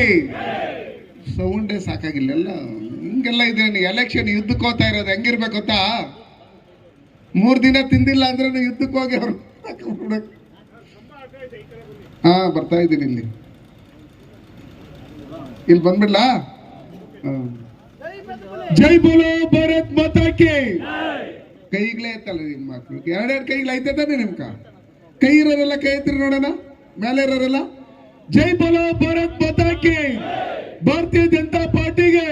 ಕಿ ಸೌಂಡೇ ಸಾಕಾಗಿಲ್ಲ ಎಲ್ಲ ಹಿಂಗೆಲ್ಲ ಇದೆ. ಎಲೆಕ್ಷನ್ ಯುದ್ಧಕ್ಕೆ ಹೋಗ್ತಾ ಇರೋದು ಹೆಂಗಿರ್ಬೇಕು ಗೊತ್ತಾ? 3 ದಿನ ತಿಂದಿಲ್ಲ ಅಂದ್ರೆ ಯುದ್ಧಕ್ಕೆ ಹೋಗಿ ಅವ್ರು ಬರ್ತಾ ಇದ್ದೀನಿ ಇಲ್ಲಿ ಬಂದ್ಬಿಡ್ಲ. ಜೈ ಬೋಲೋ ಭಾರತ್ ಮಾತಾ ಕಿ. ಕೈಗಳೇ ಎತ್ತಲ್ಲ ನಿಮ್ಮ ಮಕ್ಕಳು, 2 ಕೈಗಳು ಐತೆ ತಾನೆ ನಿಮ್ಕ? ಕೈ ಇರೋರೆಲ್ಲ ಕೈ ಎತ್ತಿರಿ ನೋಡೋಣ, ಮೇಲೆ ಇರೋರೆಲ್ಲ. ಜೈ ಬೋಲೋ ಭಾರತ್ ಮಾತಾ ಕಿ. ಭಾರತೀಯ ಜನತಾ ಪಾರ್ಟಿಗೆ,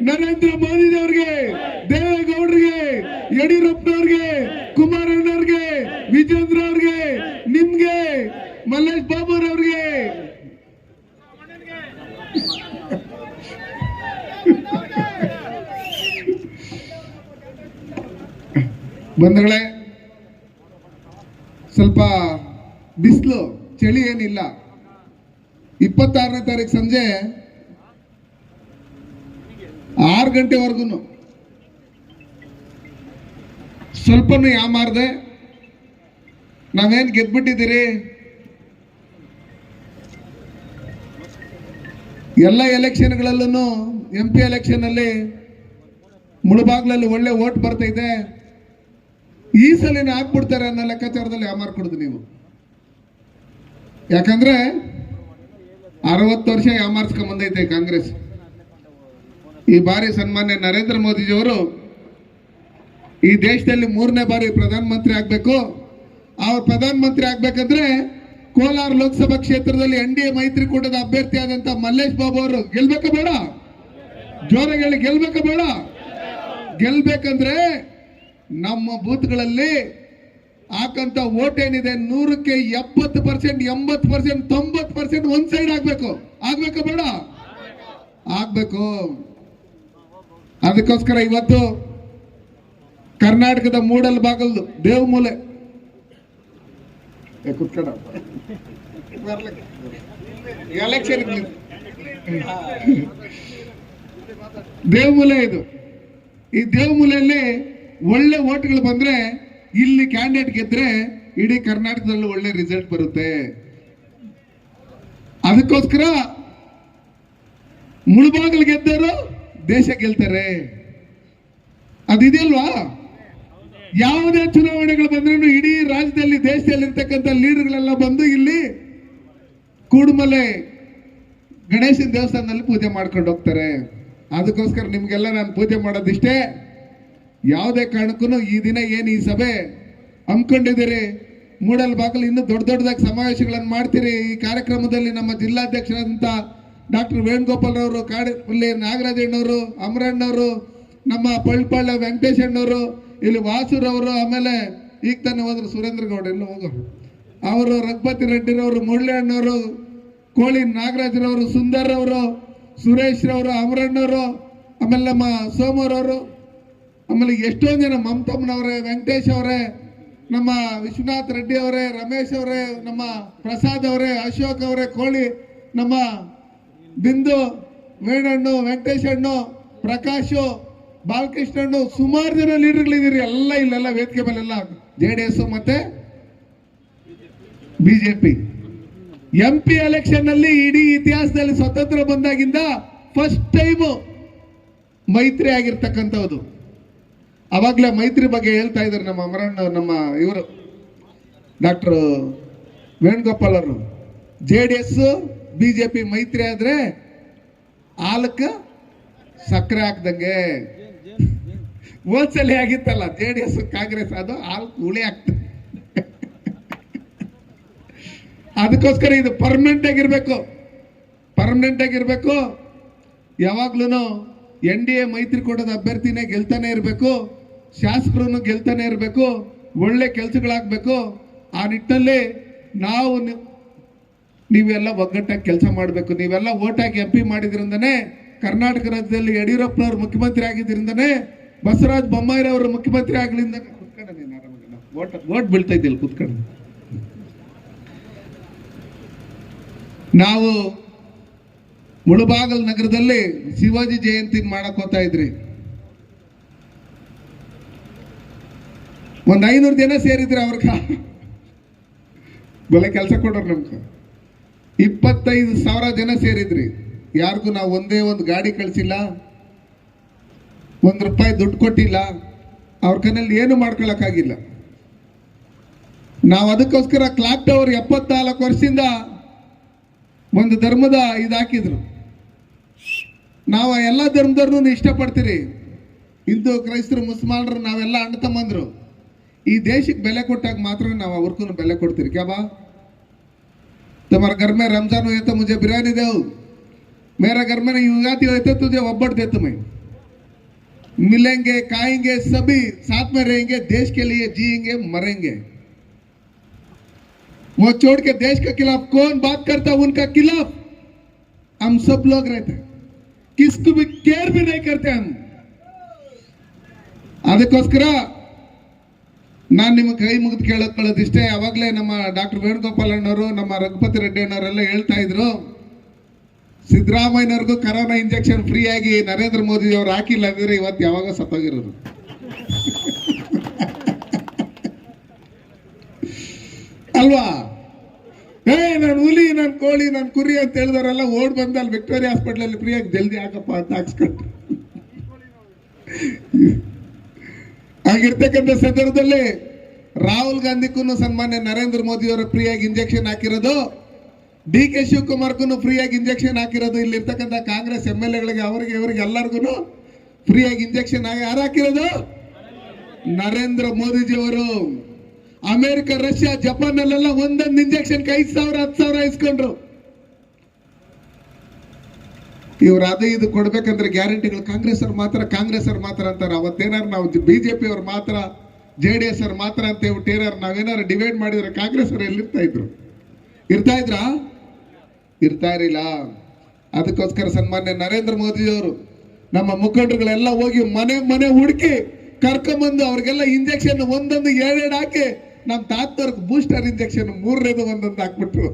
ನರೇಂದ್ರ ಮೋದಿದವ್ರಿಗೆ, ದೇವೇಗೌಡರಿಗೆ, ಯಡಿಯೂರಪ್ಪನವ್ರಿಗೆ, ಕುಮಾರಣ್ಣವ್ರಿಗೆ, ವಿಜೇಂದ್ರ ಅವ್ರಿಗೆ, ನಿಮ್ಗೆ, ಮಲ್ಲೇಶ್ ಬಾಬುರವ್ರಿಗೆ. ಬಂಧುಗಳೇ, ಸ್ವಲ್ಪ ಬಿಸಿಲು ಚಳಿ ಏನಿಲ್ಲ. 26ನೇ ತಾರೀಕು ಸಂಜೆ 6 ಗಂಟೆವರೆಗೂ ಸ್ವಲ್ಪನೂ ಯಾಮಾರ್ದೆ ನಾವೇನು ಗೆದ್ಬಿಟ್ಟಿದ್ದೀರಿ, ಎಲ್ಲ ಎಲೆಕ್ಷನ್ಗಳಲ್ಲೂ MP ಎಲೆಕ್ಷನ್ ಅಲ್ಲಿ ಮುಳುಬಾಗ್ಲಲ್ಲಿ ಒಳ್ಳೆ ಓಟ್ ಬರ್ತೈತೆ, ಈ ಸಲಿನ ಹಾಕ್ಬಿಡ್ತಾರೆ ಅನ್ನೋ ಲೆಕ್ಕಾಚಾರದಲ್ಲಿ ಯಾಮಾರ್ಕೊಡುದು ನೀವು. ಯಾಕಂದ್ರೆ 60 ವರ್ಷ ಯಾಮಾರ್ಸ್ಕೊಂಡ್ ಬಂದೈತೆ ಕಾಂಗ್ರೆಸ್. ಈ ಬಾರಿ ಸನ್ಮಾನ್ಯ ನರೇಂದ್ರ ಮೋದಿಜಿಯವರು ಈ ದೇಶದಲ್ಲಿ 3ನೇ ಬಾರಿ ಪ್ರಧಾನಮಂತ್ರಿ ಆಗ್ಬೇಕು. ಅವ್ರು ಪ್ರಧಾನಮಂತ್ರಿ ಆಗ್ಬೇಕಂದ್ರೆ ಕೋಲಾರ ಲೋಕಸಭಾ ಕ್ಷೇತ್ರದಲ್ಲಿ NDA ಮೈತ್ರಿಕೂಟದ ಅಭ್ಯರ್ಥಿ ಆದಂತ ಮಲ್ಲೇಶ್ ಬಾಬು ಅವರು ಗೆಲ್ಬೇಕ ಬೇಡ? ಜೋರಾಗಿ ಗೆಲ್ಬೇಕ ಬೇಡ? ಗೆಲ್ಬೇಕಂದ್ರೆ ನಮ್ಮ ಬೂತ್ಗಳಲ್ಲಿ ಹಾಕಂತ ಓಟ್ ಏನಿದೆ 100ಕ್ಕೆ 70%, 80%, 90% ಒಂದ್ ಸೈಡ್ ಆಗ್ಬೇಕು. ಆಗ್ಬೇಕ ಬೇಡ? ಆಗ್ಬೇಕು. ಅದಕ್ಕೋಸ್ಕರ ಇವತ್ತು ಕರ್ನಾಟಕದ ಮೂಡಲ್ ಬಾಗಲ್ದು ದೇವಮೂಲೆ ಎಲೆಕ್ಷನ್ ದೇವಮೂಲೆ ಇದು. ಈ ದೇವಮೂಲೆಯಲ್ಲಿ ಒಳ್ಳೆ ಓಟ್ಗಳು ಬಂದ್ರೆ, ಇಲ್ಲಿ ಕ್ಯಾಂಡಿಡೇಟ್ ಗೆದ್ರೆ ಇಡೀ ಕರ್ನಾಟಕದಲ್ಲಿ ಒಳ್ಳೆ ರಿಸಲ್ಟ್ ಬರುತ್ತೆ. ಅದಕ್ಕೋಸ್ಕರ ಮುಳುಬಾಗಿಲು ಗೆದ್ದರು ದೇಶ ಗೆಲ್ತಾರೆ. ಅದಿದೆಯಲ್ವಾ? ಯಾವುದೇ ಚುನಾವಣೆಗಳು ಬಂದ್ರೂ ಇಡೀ ರಾಜ್ಯದಲ್ಲಿ, ದೇಶದಲ್ಲಿ ಇರ್ತಕ್ಕಂಥ ಲೀಡರ್ಗಳೆಲ್ಲ ಬಂದು ಇಲ್ಲಿ ಕೂಡುಮಲೆ ಗಣೇಶನ ದೇವಸ್ಥಾನದಲ್ಲಿ ಪೂಜೆ ಮಾಡ್ಕೊಂಡು ಹೋಗ್ತಾರೆ. ಅದಕ್ಕೋಸ್ಕರ ನಿಮ್ಗೆಲ್ಲ ನಾನು ಪೂಜೆ ಮಾಡೋದಿಷ್ಟೇ. ಯಾವುದೇ ಕಾರಣಕ್ಕೂ ಈ ದಿನ ಏನು ಈ ಸಭೆ ಹಮ್ಮಿಕೊಂಡಿದ್ದೀರಿ, ಮೂಡಲ್ ಬಾಗಿಲು ಇನ್ನೂ ದೊಡ್ಡದಾಗಿ ಸಮಾವೇಶಗಳನ್ನು ಮಾಡ್ತೀರಿ. ಈ ಕಾರ್ಯಕ್ರಮದಲ್ಲಿ ನಮ್ಮ ಜಿಲ್ಲಾಧ್ಯಕ್ಷರಾದಂಥ ಡಾಕ್ಟರ್ ವೇಣುಗೋಪಾಲ್ ಅವರು, ಕಾಡಲ್ಲಿ ನಾಗರಾಜಣ್ಣವರು, ಅಮರಣ್ಣವರು, ನಮ್ಮ ಪಳ್ಳ ವೆಂಕಟೇಶ್ ಅಣ್ಣವರು, ಇಲ್ಲಿ ವಾಸುರವರು, ಆಮೇಲೆ ಈಗ ತಾನೇ ಹೋದ್ರು ಸುರೇಂದ್ರ ಗೌಡ ಎಲ್ಲ ಹೋಗೋ ಅವರು, ರಘುಪತಿ ರೆಡ್ಡಿರವರು, ಮುರಳಿ ಅಣ್ಣವರು, ಕೋಳಿ ನಾಗರಾಜರವರು, ಸುಂದರ್ ಅವರು, ಸುರೇಶ್ ರವರು, ಅಮರಣ್ಣವರು, ಆಮೇಲೆ ನಮ್ಮ ಸೋಮರವರು, ಆಮೇಲೆ ಎಷ್ಟೊಂದು ಜನ, ಮಮತಮ್ಮನವರೇ, ವೆಂಕಟೇಶ್ ಅವರೇ, ನಮ್ಮ ವಿಶ್ವನಾಥ್ ರೆಡ್ಡಿ ಅವರೇ, ರಮೇಶ್ ಅವರೇ, ನಮ್ಮ ಪ್ರಸಾದ್ ಅವರೇ, ಅಶೋಕ್ ಅವರೇ, ಕೋಳಿ, ನಮ್ಮ ಬಿಂದು, ವೇಣಣ್ಣು, ವೆಂಕಟೇಶ್ ಅಣ್ಣು, ಪ್ರಕಾಶು, ಬಾಲಕೃಷ್ಣಣ್ಣು, ಸುಮಾರು ಜನ ಲೀಡರ್ಗಳಿದ್ದೀರಿ ಎಲ್ಲ ಇಲ್ಲೆಲ್ಲ ವೇದಿಕೆ ಮೇಲೆಲ್ಲ. JDS ಮತ್ತೆ BJP MP ಎಲೆಕ್ಷನ್ ನಲ್ಲಿ ಇಡೀ ಇತಿಹಾಸದಲ್ಲಿ ಸ್ವತಂತ್ರ ಬಂದಾಗಿಂದ ಫಸ್ಟ್ ಟೈಮ್ ಮೈತ್ರಿ ಆಗಿರ್ತಕ್ಕಂಥದ್ದು. ಅವಾಗ್ಲೇ ಮೈತ್ರಿ ಬಗ್ಗೆ ಹೇಳ್ತಾ ಇದ್ದಾರೆ ನಮ್ಮ ಅಮರಣ್ಣ, ನಮ್ಮ ಇವರು ಡಾಕ್ಟರ್ ವೇಣುಗೋಪಾಲ್ ಅವರು. JDS BJP ಮೈತ್ರಿ ಆದ್ರೆ ಹಾಲಕ್ಕೆ ಸಕ್ಕರೆ ಹಾಕ್ದಂಗೆ. ಹೋದ್ಸಲಿ ಆಗಿತ್ತಲ್ಲ JDS ಕಾಂಗ್ರೆಸ್, ಅದು ಹಾಲು ಹುಳಿ ಆಗ್ತದೆ. ಅದಕ್ಕೋಸ್ಕರ ಇದು ಪರ್ಮನೆಂಟ್ ಆಗಿರ್ಬೇಕು. ಯಾವಾಗ್ಲೂ NDA ಮೈತ್ರಿಕೂಟದ ಅಭ್ಯರ್ಥಿನೇ ಗೆಲ್ತಾನೆ ಇರಬೇಕು, ಶಾಸಕರು ಗೆಲ್ತಾನೆ ಇರಬೇಕು, ಒಳ್ಳೆ ಕೆಲಸಗಳಾಗಬೇಕು. ಆ ನಿಟ್ಟಿನಲ್ಲಿ ನಾವು ನೀವೆಲ್ಲ ಒಗ್ಗಟ್ಟಾಗಿ ಕೆಲಸ ಮಾಡಬೇಕು. ನೀವೆಲ್ಲ ಓಟ್ ಹಾಕಿ MP ಮಾಡಿದ್ರಿಂದನೇ ಕರ್ನಾಟಕ ರಾಜ್ಯದಲ್ಲಿ ಯಡಿಯೂರಪ್ಪನವರು ಮುಖ್ಯಮಂತ್ರಿ ಆಗಿದ್ರಿಂದನೇ, ಬಸವರಾಜ ಬೊಮ್ಮಾಯಿರವರು ಮುಖ್ಯಮಂತ್ರಿ ಆಗ್ಲಿಂದ ಓಟ್ ಬೀಳ್ತಾ ಇದ್ದಿಲ್ಲ ಕುತ್ಕೊಂಡು. ನಾವು ಮುಳುಬಾಗಲ್ ನಗರದಲ್ಲಿ ಶಿವಾಜಿ ಜಯಂತಿ ಮಾಡಕ್ ಹೋಗ್ತಾ ಇದ್ರಿ. ಒಂದ್ 500 ಜನ ಸೇರಿದ್ರಿ. ಅವ್ರಗ ಬಲೆ ಕೆಲಸ ಕೊಡೋರು ನಮ್ಗೆ 25,000 ಜನ ಸೇರಿದ್ರಿ. ಯಾರಿಗೂ ನಾವು ಒಂದೇ ಒಂದು ಗಾಡಿ ಕಳಿಸಿಲ್ಲ, ₹1 ದುಡ್ಡು ಕೊಟ್ಟಿಲ್ಲ, ಅವ್ರ ಕೈನಲ್ಲಿ ಏನು ಮಾಡ್ಕೊಳಕ್ಕಾಗಿಲ್ಲ. ನಾವು ಅದಕ್ಕೋಸ್ಕರ ಕ್ಲಾಕ್ ಟವರ್ 74 ವರ್ಷದಿಂದ ಒಂದು ಧರ್ಮದ ಇದಾಕಿದ್ರು. ನಾವು ಎಲ್ಲ ಧರ್ಮದವ್ರನ್ನೂ ಇಷ್ಟಪಡ್ತೀರಿ, ಹಿಂದೂ ಕ್ರೈಸ್ತರು ಮುಸ್ಲ್ಮಾನರು ನಾವೆಲ್ಲ ಅಣ್ಣ ತಮ್ಮಂದ್ರು. ಈ ದೇಶಕ್ಕೆ ಬೆಲೆ ಕೊಟ್ಟಾಗ ಮಾತ್ರ ನಾವು ಅವ್ರಿಗೂ ಬೆಲೆ ಕೊಡ್ತೀರಿ. ಕ್ಯಾ ಬಾ तुम्हारे घर में रमजान हुए तो मुझे बिरयानी दो, मेरा घर में युगाती हुए तो तुझे वब्बट दे, तुम्हें मिलेंगे, खाएंगे, सभी साथ में रहेंगे, देश के लिए जिएंगे, मरेंगे. वो छोड़ के देश के खिलाफ कौन बात करता, उनका खिलाफ हम सब लोग रहते, किसको भी केयर भी नहीं करते हम. ಅದಕ್ಕೋಸ್ಕರ ನಾನು ನಿಮಗೆ ಕೈ ಮುಗಿದು ಕೇಳೋದಿಷ್ಟೇ. ಅವಾಗಲೇ ನಮ್ಮ ಡಾಕ್ಟರ್ ವೇಣುಗೋಪಾಲ್ ಅಣ್ಣವರು, ನಮ್ಮ ರಘುಪತಿ ರೆಡ್ಡಿ ಅಣ್ಣವರೆಲ್ಲ ಹೇಳ್ತಾ ಇದ್ರು, ಸಿದ್ದರಾಮಯ್ಯನವ್ರಿಗೂ ಕರೋನಾ ಇಂಜೆಕ್ಷನ್ ಫ್ರೀ ಆಗಿ ನರೇಂದ್ರ ಮೋದಿ ಅವರು ಹಾಕಿಲ್ಲ ಅಂದ್ರೆ ಇವತ್ತು ಯಾವಾಗ ಸತ್ತೋಗಿರೋರು. ಅಲ್ವಾ? ನಾನು ಹುಲಿ, ನಾನು ಕೋಳಿ, ನಾನು ಕುರಿ ಅಂತ ಹೇಳಿದವರೆಲ್ಲ ಓಡ್ ಬಂದ ಅಲ್ಲಿ ವಿಕ್ಟೋರಿಯಾ ಹಾಸ್ಪಿಟಲ್ ಫ್ರೀಯಾಗಿ ಜಲ್ದಿ ಹಾಕಪ್ಪ ಅಂತ ಹಾಕ್ಸ್ಕೊಟ್ರು. ಆಗಿರ್ತಕ್ಕಂಥ ಸಂದರ್ಭದಲ್ಲಿ ರಾಹುಲ್ ಗಾಂಧಿಗೂ ಸನ್ಮಾನ್ಯ ನರೇಂದ್ರ ಮೋದಿ ಅವರ ಫ್ರೀಯಾಗಿ ಇಂಜೆಕ್ಷನ್ ಹಾಕಿರೋದು, DK ಶಿವಕುಮಾರ್ಗೂ ಫ್ರೀಯಾಗಿ ಇಂಜೆಕ್ಷನ್ ಹಾಕಿರೋದು, ಇಲ್ಲಿರ್ತಕ್ಕಂಥ ಕಾಂಗ್ರೆಸ್ MLAಗಳಿಗೆ ಅವರಿಗೆ ಇವರಿಗೆ ಎಲ್ಲರಿಗೂ ಫ್ರೀಯಾಗಿ ಇಂಜೆಕ್ಷನ್ ಯಾರು ಹಾಕಿರೋದು? ನರೇಂದ್ರ ಮೋದಿಜಿ ಅವರು. ಅಮೆರಿಕ, ರಷ್ಯಾ, ಜಪಾನ್ ಅಲ್ಲೆಲ್ಲ ಒಂದೊಂದು ಇಂಜೆಕ್ಷನ್ 5,000 10,000 ಇಸ್ಕೊಂಡ್ರು. ಇವ್ರು ಅದು ಇದು ಕೊಡ್ಬೇಕಂದ್ರೆ ಗ್ಯಾರಂಟಿಗಳು ಕಾಂಗ್ರೆಸ್ ಅವ್ರು ಮಾತ್ರ ಅಂತಾರೆ. ಅವತ್ತೇನಾರು ನಾವು BJP ಅವ್ರು ಮಾತ್ರ, JDS ಅವ್ರು ಮಾತ್ರ ಅಂತ ಹೇಳ್ಬಿಟ್ಟು ಏನಾರು ನಾವೇನಾರು ಡಿವೈಡ್ ಮಾಡಿದ್ರೆ ಕಾಂಗ್ರೆಸ್ ಅವ್ರು ಎಲ್ಲಿರ್ತಾ ಇದ್ರು? ಇರ್ತಾ ಇರಲಿಲ್ಲ. ಅದಕ್ಕೋಸ್ಕರ ಸನ್ಮಾನ್ಯ ನರೇಂದ್ರ ಮೋದಿ ಅವರು ನಮ್ಮ ಮುಖಂಡರುಗಳೆಲ್ಲ ಹೋಗಿ ಮನೆ ಮನೆ ಹುಡುಕಿ ಕರ್ಕೊಂಬಂದು ಅವ್ರಿಗೆಲ್ಲ ಇಂಜೆಕ್ಷನ್ ಒಂದೊಂದು 2 ಹಾಕಿ, ನಮ್ಮ ತಾತವ್ರಿಗೆ ಬೂಸ್ಟರ್ ಇಂಜೆಕ್ಷನ್ 3ನೇದು ಒಂದೊಂದು ಹಾಕ್ಬಿಟ್ರು.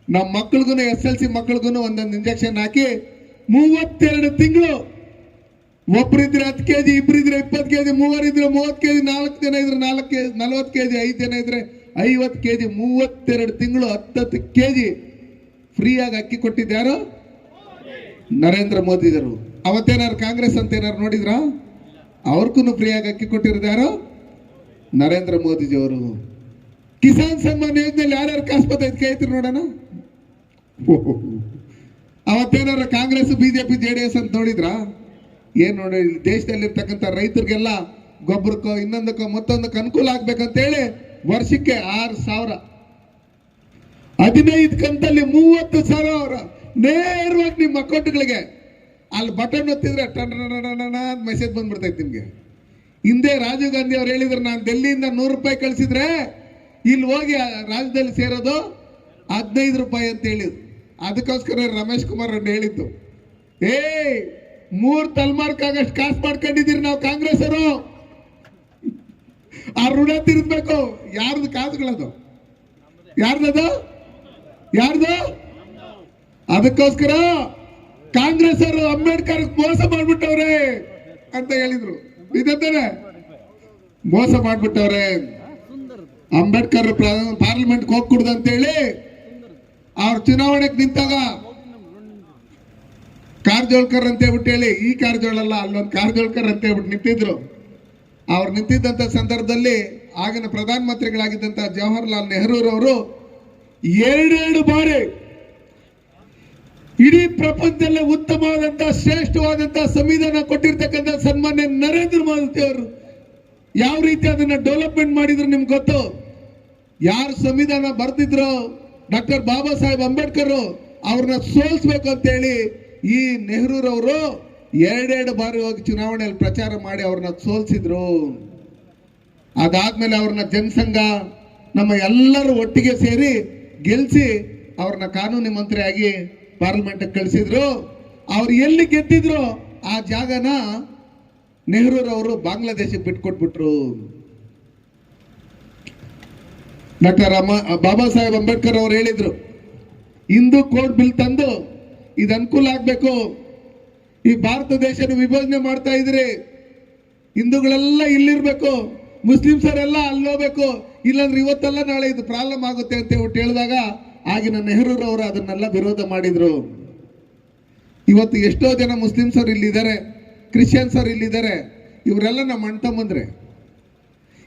ನಮ್ಮ ಮಕ್ಕಳಿಗೂ SLC ಮಕ್ಕಳಿಗೂ ಒಂದೊಂದು ಇಂಜೆಕ್ಷನ್ ಹಾಕಿ 32 ತಿಂಗಳು, ಒಬ್ಬರಿದ್ರೆ 10 kg, ಇಬ್ಬರಿದ್ರೆ 20 kg, ಮೂವರಿದ್ರೆ 30 kg, 4 ಜನ ಇದ್ರೆ 40 kg, 5 ಜನ ಇದ್ರೆ 50 kg, 32 ತಿಂಗಳು 10 kg ಫ್ರೀಯಾಗಿ ಅಕ್ಕಿ ಕೊಟ್ಟಿದ್ದಾರು ನರೇಂದ್ರ ಮೋದಿ ಅವರು. ಅವತ್ತೇನಾರು ಕಾಂಗ್ರೆಸ್ ಅಂತ ಏನಾರು ನೋಡಿದ್ರ? ಅವ್ರಿಗೂ ಫ್ರೀಯಾಗಿ ಅಕ್ಕಿ ಕೊಟ್ಟಿರೋದ್ಯಾರು? ನರೇಂದ್ರ ಮೋದಿಜಿ ಅವರು. ಕಿಸಾನ್ ಸನ್ಮಾನ್ ಯೋಜನೆಯಲ್ಲಿ ಯಾರ್ಯಾರು ಕಾಸು ಬರ್ತೈತೆ ಕೈ ಐತ್ರಿ ನೋಡೋಣ. ಅವತ್ತೇನಾರ ಕಾಂಗ್ರೆಸ್ BJP JDS ಅಂತ ನೋಡಿದ್ರ? ಏನ್ ನೋಡಿ, ದೇಶದಲ್ಲಿರ್ತಕ್ಕಂಥ ರೈತರಿಗೆಲ್ಲ ಗೊಬ್ಬರಕ್ಕೋ ಇನ್ನೊಂದಕ್ಕೋ ಮತ್ತೊಂದಕ್ಕೆ ಅನುಕೂಲ ಆಗ್ಬೇಕಂತೇಳಿ ವರ್ಷಕ್ಕೆ 6,000, 15 ಕಂತಲ್ಲಿ 30,000 ನೇರವಾಗಿ ನಿಮ್ಮ ಅಕೌಂಟ್ಗಳಿಗೆ ಅಲ್ಲಿ ಬಟನ್ ಒತ್ತಿದ್ರೆ ಮೆಸೇಜ್ ಬಂದ್ಬಿಡ್ತೈತೆ ನಿಮ್ಗೆ. ಹಿಂದೆ ರಾಜೀವ್ ಗಾಂಧಿ ಅವ್ರು ಹೇಳಿದ್ರು, ನಾನು ಡೆಲ್ಲಿಯಿಂದ ₹100 ಕಳಿಸಿದ್ರೆ ಇಲ್ಲಿ ಹೋಗಿ ರಾಜ್ಯದಲ್ಲಿ ಸೇರೋದು ₹15 ಅಂತ ಹೇಳಿದ್ರು. ಅದಕ್ಕೋಸ್ಕರ ರಮೇಶ್ ಕುಮಾರ್ ಅವ್ರು ಹೇಳಿದ್ದು, 3 ತಲೆಮಾರ್ಕಾಗಷ್ಟು ಕಾಸು ಮಾಡ್ಕೊಂಡಿದ್ದೀರಿ ನಾವು ಕಾಂಗ್ರೆಸ್ ಅವರು, ಆ ಋಣ ತೀರಿಸ್ಬೇಕು. ಯಾರ್ದು ಕಾಸುಗಳದು? ಯಾರ್ದು? ಅದಕ್ಕೋಸ್ಕರ ಕಾಂಗ್ರೆಸ್ ಅವರು ಅಂಬೇಡ್ಕರ್ ಮೋಸ ಮಾಡ್ಬಿಟ್ಟವ್ರೆ ಅಂತ ಹೇಳಿದ್ರು. ಇದೇ ಮೋಸ ಮಾಡ್ಬಿಟ್ಟವ್ರೆ. ಅಂಬೇಡ್ಕರ್ ಪಾರ್ಲಿಮೆಂಟ್ ಹೋಗ್ಕೂಡ್ದು ಅಂತ ಹೇಳಿ ಅವ್ರ ಚುನಾವಣೆಗೆ ನಿಂತಾಗ ಕಾರಜೋಳ್ಕರ್ ಅಂತ ಹೇಳ್ಬಿಟ್ಟು ಹೇಳಿ, ಈ ಕಾರಜೋಳ ಅಲ್ಲ, ಅಲ್ಲೊಂದು ಕಾರಜೋಳ್ಕರ್ ಅಂತ ಹೇಳ್ಬಿಟ್ಟು ನಿಂತಿದ್ರು. ಅವ್ರು ನಿಂತಿದ್ದಂತ ಸಂದರ್ಭದಲ್ಲಿ ಆಗಿನ ಪ್ರಧಾನಮಂತ್ರಿಗಳಾಗಿದ್ದಂತ ಜವಾಹರ್ಲಾಲ್ ನೆಹರೂರವರು 2 ಬಾರಿ ಇಡೀ ಪ್ರಪಂಚದಲ್ಲೇ ಉತ್ತಮವಾದಂತ ಶ್ರೇಷ್ಠವಾದಂತ ಸಂವಿಧಾನ ಕೊಟ್ಟಿರ್ತಕ್ಕಂಥ ಸನ್ಮಾನ್ಯ ನರೇಂದ್ರ ಮೋದಿ ಅವರು ಯಾವ ರೀತಿ ಅದನ್ನ ಡೆವಲಪ್ಮೆಂಟ್ ಮಾಡಿದ್ರು ನಿಮ್ಗೆ ಗೊತ್ತು. ಯಾರು ಸಂವಿಧಾನ ಬರ್ತಿದ್ರು ಡಾಕ್ಟರ್ ಬಾಬಾ ಸಾಹೇಬ್ ಅಂಬೇಡ್ಕರ್ ಅವ್ರನ್ನ ಸೋಲಿಸ್ಬೇಕು ಅಂತ ಹೇಳಿ ಈ ನೆಹರೂರವರು 2 ಬಾರಿ ಹೋಗಿ ಚುನಾವಣೆಯಲ್ಲಿ ಪ್ರಚಾರ ಮಾಡಿ ಅವ್ರನ್ನ ಸೋಲಿಸಿದ್ರು. ಅದಾದ್ಮೇಲೆ ಅವ್ರನ್ನ ಜನಸಂಘ ನಮ್ಮ ಎಲ್ಲರೂ ಒಟ್ಟಿಗೆ ಸೇರಿ ಗೆಲ್ಸಿ ಅವ್ರನ್ನ ಕಾನೂನು ಮಂತ್ರಿ ಆಗಿ ಪಾರ್ಲಿಮೆಂಟ್ ಕಳಿಸಿದ್ರು. ಅವ್ರು ಎಲ್ಲಿ ಗೆದ್ದಿದ್ರು ಆ ಜಾಗನ ನೆಹರೂರವರು ಬಾಂಗ್ಲಾದೇಶಕ್ಕೆ ಬಿಟ್ಕೊಟ್ಬಿಟ್ರು. ಡಾಕ್ಟರ್ ಬಾಬಾ ಸಾಹೇಬ್ ಅಂಬೇಡ್ಕರ್ ಅವರು ಹೇಳಿದ್ರು, ಹಿಂದೂ ಕೋಡ್ ಬಿಲ್ ತಂದು ಇದು ಅನುಕೂಲ ಆಗ್ಬೇಕು. ಈ ಭಾರತ ದೇಶನ ವಿಭಜನೆ ಮಾಡ್ತಾ ಇದ್ರಿ, ಹಿಂದೂಗಳೆಲ್ಲ ಇಲ್ಲಿರ್ಬೇಕು, ಮುಸ್ಲಿಮ್ಸರೆಲ್ಲ ಅಲ್ಲೋಗ್ಬೇಕು, ಇಲ್ಲಾಂದ್ರೆ ಇವತ್ತೆಲ್ಲ ನಾಳೆ ಇದು ಪ್ರಾಬ್ಲಮ್ ಆಗುತ್ತೆ ಅಂತ ಹೇಳಿದಾಗ ಆಗಿನ ನೆಹರೂರವರು ಅದನ್ನೆಲ್ಲ ವಿರೋಧ ಮಾಡಿದ್ರು. ಇವತ್ತು ಎಷ್ಟೋ ಜನ ಮುಸ್ಲಿಮ್ಸ್ ಅವ್ರು ಇಲ್ಲಿದ್ದಾರೆ, ಕ್ರಿಶ್ಚಿಯನ್ಸ್ ಅವ್ರು ಇಲ್ಲಿದ್ದಾರೆ. ಇವರೆಲ್ಲ ನಮ್ಮ ಅಣ್ಣ ತಮ್ಮಂದ್ರೆ,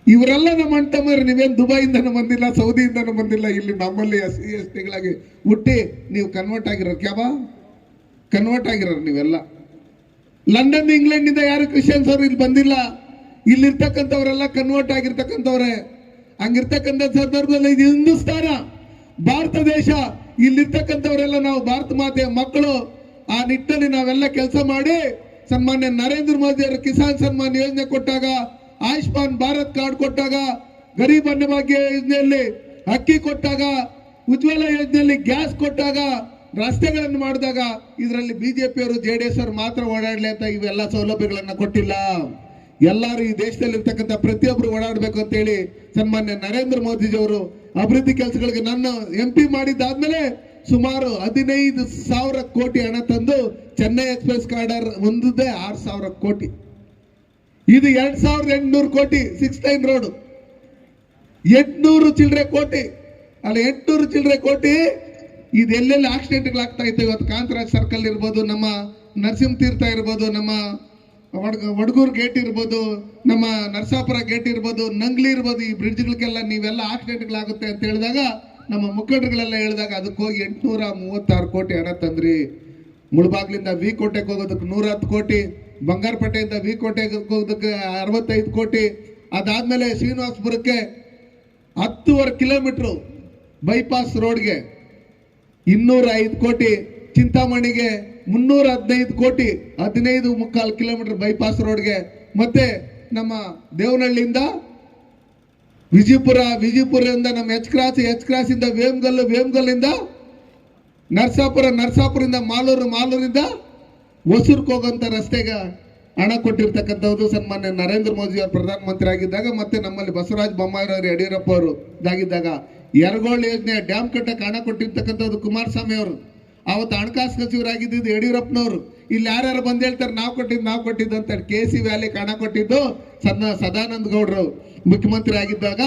ಇವರೆಲ್ಲ ನಮ್ಮ ಅಣ್ಣ ತಮ್ಮಂದ್ರೆ. ನೀವೇನು ದುಬೈಯಿಂದನೂ ಬಂದಿಲ್ಲ, ಸೌದಿಯಿಂದನೂ ಬಂದಿಲ್ಲ. ಇಲ್ಲಿ ನಮ್ಮಲ್ಲಿ SC/STಗಳಾಗಿ ಹುಟ್ಟಿ ನೀವು ಕನ್ವರ್ಟ್ ಆಗಿರೋರು. ಕ್ಯಾಬಾ ಕನ್ವರ್ಟ್ ಆಗಿರೋರು ನೀವೆಲ್ಲ. ಲಂಡನ್ ಇಂಗ್ಲೆಂಡಿಂದ ಯಾರು ಕ್ರಿಶ್ಚಿಯನ್ಸ್ ಅವರು ಇಲ್ಲಿ ಬಂದಿಲ್ಲ. ಇಲ್ಲಿರ್ತಕ್ಕಂಥವರೆಲ್ಲ ಕನ್ವರ್ಟ್ ಆಗಿರ್ತಕ್ಕಂಥವ್ರೆ. ಹಂಗಿರ್ತಕ್ಕಂಥ ಸಂದರ್ಭದಲ್ಲಿ ಇದು ಹಿಂದೂಸ್ತಾನ, ಭಾರತ ದೇಶ. ಇಲ್ಲಿರ್ತಕ್ಕಂಥವರೆಲ್ಲ ನಾವು ಭಾರತ ಮಾತೆಯ ಮಕ್ಕಳು. ಆ ನಿಟ್ಟಿನಲ್ಲಿ ನಾವೆಲ್ಲ ಕೆಲಸ ಮಾಡಿ ಸನ್ಮಾನ್ಯ ನರೇಂದ್ರ ಮೋದಿ ಅವರು ಕಿಸಾನ್ ಸನ್ಮಾನ್ ಯೋಜನೆ ಕೊಟ್ಟಾಗ, ಆಯುಷ್ಮಾನ್ ಭಾರತ್ ಕಾರ್ಡ್ ಕೊಟ್ಟಾಗ, ಗರೀಬ್ ಅನ್ನ ಭಾಗ್ಯ ಯೋಜನೆಯಲ್ಲಿ ಅಕ್ಕಿ ಕೊಟ್ಟಾಗ, ಉಜ್ವಲ ಯೋಜನೆಯಲ್ಲಿ ಗ್ಯಾಸ್ ಕೊಟ್ಟಾಗ, ರಸ್ತೆಗಳನ್ನು ಮಾಡಿದಾಗ ಇದರಲ್ಲಿ ಬಿಜೆಪಿಯವರು JDS ಅವರು ಮಾತ್ರ ಓಡಾಡ್ಲಿ ಅಂತ ಇವೆಲ್ಲ ಸೌಲಭ್ಯಗಳನ್ನ ಕೊಟ್ಟಿಲ್ಲ. ಎಲ್ಲರೂ ಈ ದೇಶದಲ್ಲಿ ಇರ್ತಕ್ಕಂಥ ಪ್ರತಿಯೊಬ್ಬರು ಓಡಾಡಬೇಕು ಅಂತೇಳಿ ಸನ್ಮಾನ್ಯ ನರೇಂದ್ರ ಮೋದಿಜಿಯವರು ಅಭಿವೃದ್ಧಿ ಕೆಲಸಗಳಿಗೆ ನನ್ನ MP ಮಾಡಿದ್ದಾದ್ಮೇಲೆ ಸುಮಾರು 15,000 ಕೋಟಿ ಹಣ ತಂದು ಚೆನ್ನೈ ಎಕ್ಸ್ಪ್ರೆಸ್ ಕಾರಿಡಾರ್ ಒಂದೇ 6,000 ಕೋಟಿ. ಇದು 2,800 ಕೋಟಿ 6 ಲೈನ್ ರೋಡ್. 800 ಚಿಲ್ಲರೆ ಕೋಟಿ ಅಲ್ಲ 800 ಚಿಲ್ಲರೆ ಕೋಟಿ. ಇದೆಲ್ಲೆಲ್ಲಿ ಆಕ್ಸಿಡೆಂಟ್ಗಳಾಗ್ತಾ ಇತ್ತು. ಇವತ್ತು ಕಾಂತರಾಜ್ ಸರ್ಕಲ್ ಇರ್ಬೋದು, ನಮ್ಮ ನರಸಿಂಹ ತೀರ್ಥ ಇರ್ಬೋದು, ನಮ್ಮ ವಡಗೂರು ಗೇಟ್ ಇರ್ಬೋದು, ನಮ್ಮ ನರಸಾಪುರ ಗೇಟ್ ಇರ್ಬೋದು, ನಂಗ್ಲಿ ಇರ್ಬೋದು, ಈ ಬ್ರಿಡ್ಜ್ಗಳಿಗೆಲ್ಲ ನೀವೆಲ್ಲ ಆಕ್ಸಿಡೆಂಟ್ಗಳಾಗುತ್ತೆ ಅಂತ ಹೇಳಿದಾಗ ನಮ್ಮ ಮುಖಂಡರುಗಳೆಲ್ಲ ಹೇಳಿದಾಗ ಅದಕ್ಕೆ ಹೋಗಿ 836 ಕೋಟಿ ಹಣ ತಂದ್ರಿ. ಮುಳಬಾಗ್ಲಿಂದ ವಿಕೋಟೆಗೆ ಹೋಗೋದಕ್ಕೆ 110 ಕೋಟಿ, ಬಂಗಾರಪೇಟೆಯಿಂದ ವಿಕೋಟೆಗೆ ಹೋಗೋದಕ್ಕೆ 65 ಕೋಟಿ. ಅದಾದ್ಮೇಲೆ ಶ್ರೀನಿವಾಸಪುರಕ್ಕೆ 10.5 ಕಿಲೋಮೀಟರ್ ಬೈಪಾಸ್ ರೋಡ್ಗೆ 205 ಕೋಟಿ, ಚಿಂತಾಮಣಿಗೆ 315 ಕೋಟಿ, 15.25 ಕಿಲೋಮೀಟರ್ ಬೈಪಾಸ್ ರೋಡ್ಗೆ. ಮತ್ತೆ ನಮ್ಮ ದೇವನಹಳ್ಳಿಯಿಂದ ವಿಜಯಪುರದಿಂದ ನಮ್ಮ ಎಚ್ ಕ್ರಾಸ್ ಇಂದ ವೇಮಗಲ್ಲಿಂದ ನರಸಾಪುರದಿಂದ ಮಾಲೂರಿಂದ ಹೊಸೂರ್ಗೆ ಹೋಗುವಂತ ರಸ್ತೆಗೆ ಹಣ ಕೊಟ್ಟಿರ್ತಕ್ಕಂಥದ್ದು ಸನ್ಮಾನ್ಯ ನರೇಂದ್ರ ಮೋದಿ ಅವರು ಪ್ರಧಾನಮಂತ್ರಿ ಆಗಿದ್ದಾಗ, ಮತ್ತೆ ನಮ್ಮಲ್ಲಿ ಬಸವರಾಜ ಬೊಮ್ಮಾಯಿ ಯಡಿಯೂರಪ್ಪ ಅವರು ಇದಾಗಿದ್ದಾಗ ಯರಗೋಳ್ ಯೋಜನೆ ಡ್ಯಾಮ್ ಕಟ್ಟಕ್ಕೆ ಹಣ ಕೊಟ್ಟಿರ್ತಕ್ಕಂಥದ್ದು ಕುಮಾರಸ್ವಾಮಿ ಅವರು. ಅವತ್ತು ಹಣಕಾಸು ಸಚಿವರಾಗಿದ್ದು ಯಡಿಯೂರಪ್ಪನವರು. ಇಲ್ಲಿ ಯಾರ್ಯಾರು ಬಂದು ಹೇಳ್ತಾರೆ ನಾವು ಕೊಟ್ಟಿದ್ದು ಅಂತ. KC ವ್ಯಾಲಿಗೆ ಹಣ ಕೊಟ್ಟಿದ್ದು ಸದಾನಂದ ಗೌಡರು ಮುಖ್ಯಮಂತ್ರಿ ಆಗಿದ್ದಾಗ.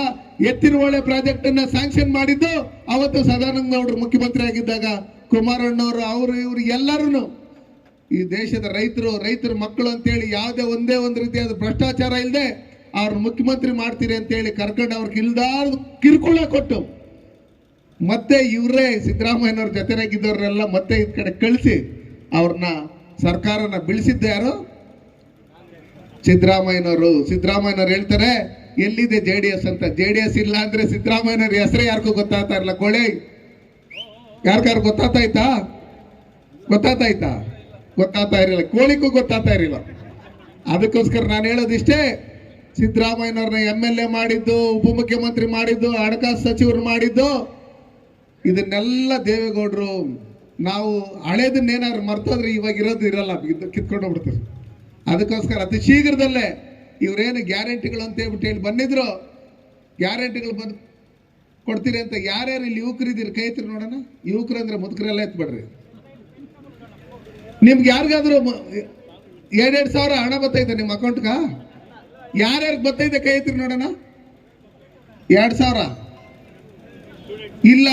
ಎತ್ತಿನಹೊಳೆ ಪ್ರಾಜೆಕ್ಟ್ ಅನ್ನ ಸ್ಯಾಂಕ್ಷನ್ ಮಾಡಿದ್ದು ಅವತ್ತು ಸದಾನಂದ ಗೌಡರು ಮುಖ್ಯಮಂತ್ರಿ ಆಗಿದ್ದಾಗ. ಕುಮಾರಣ್ಣವರು ಅವರು ಇವರು ಎಲ್ಲರೂ ಈ ದೇಶದ ರೈತರ ಮಕ್ಕಳು ಅಂತೇಳಿ ಯಾವುದೇ ಒಂದೇ ಒಂದು ರೀತಿಯಾದ ಭ್ರಷ್ಟಾಚಾರ ಇಲ್ಲದೆ ಅವ್ರ ಮುಖ್ಯಮಂತ್ರಿ ಮಾಡ್ತೀರಿ ಅಂತೇಳಿ ಕರ್ಕೊಂಡು ಅವ್ರಿಗೆ ಇಲ್ದಾರ ಕಿರುಕುಳ ಕೊಟ್ಟು ಮತ್ತೆ ಇವರೇ ಸಿದ್ದರಾಮಯ್ಯನವ್ರ ಜೊತೆನಾಗಿದ್ದವ್ರನ್ನೆಲ್ಲ ಮತ್ತೆ ಈ ಕಡೆ ಕಳಿಸಿ ಅವ್ರನ್ನ ಸರ್ಕಾರನ ಬೀಳಿಸಿದ್ದ ಯಾರು? ಸಿದ್ದರಾಮಯ್ಯನವರು ಹೇಳ್ತಾರೆ ಎಲ್ಲಿದೆ JDS ಅಂತ. JDS ಇಲ್ಲ ಅಂದ್ರೆ ಸಿದ್ದರಾಮಯ್ಯನವ್ರ ಹೆಸರೇ ಯಾರಿಗೂ ಗೊತ್ತಾಗ್ತಾ ಇರಲ್ಲ. ಕೋಳೆ ಯಾರ್ಗಾರು ಗೊತ್ತಾಗ್ತಾ ಇರಲಿಲ್ಲ. ಕೋಳಿಗೂ ಗೊತ್ತಾಗ್ತಾ ಇರಲಿಲ್ಲ. ಅದಕ್ಕೋಸ್ಕರ ನಾನು ಹೇಳೋದಿಷ್ಟೇ, ಸಿದ್ದರಾಮಯ್ಯನವ್ರನ್ನ MLA ಮಾಡಿದ್ದು, ಉಪಮುಖ್ಯಮಂತ್ರಿ ಮಾಡಿದ್ದು, ಹಣಕಾಸು ಸಚಿವರು ಮಾಡಿದ್ದು, ಇದನ್ನೆಲ್ಲ ದೇವೇಗೌಡರು. ನಾವು ಹಳೇದನ್ನೇನಾದ್ರು ಮರ್ತೋದ್ರೆ ಇವಾಗ ಇರೋದು ಇರಲ್ಲ, ಕಿತ್ಕೊಂಡು ಹೋಗ್ಬಿಡ್ತಾರೆ. ಅದಕ್ಕೋಸ್ಕರ ಅತಿ ಶೀಘ್ರದಲ್ಲೇ ಇವರೇನು ಗ್ಯಾರಂಟಿಗಳು ಅಂತ ಹೇಳ್ಬಿಟ್ಟು ಹೇಳಿ ಬಂದಿದ್ರು, ಗ್ಯಾರಂಟಿಗಳು ಬಂದು ಕೊಡ್ತೀರಿ ಅಂತ. ಯಾರ್ಯಾರು ಇಲ್ಲಿ ಯುವಕರಿದ್ದೀರಿ ಕೈ ಎತ್ತಿರಿ ನೋಡೋಣ. ಯುವಕರು ಅಂದ್ರೆ ಮುದುಕರೆಲ್ಲ ಎತ್ಬೇಡ್ರಿ. ನಿಮ್ಗೆ ಯಾರಿಗಾದ್ರೂ 2,2 ಸಾವಿರ ಹಣ ಬರ್ತೈತೆ ನಿಮ್ಮ ಅಕೌಂಟ್ಗ? ಯಾರ್ಯಾರಿಗೆ ಬರ್ತೈತೆ ಕೈ ಎತ್ತಿರಿ ನೋಡೋಣ. 2,000 ಇಲ್ಲ.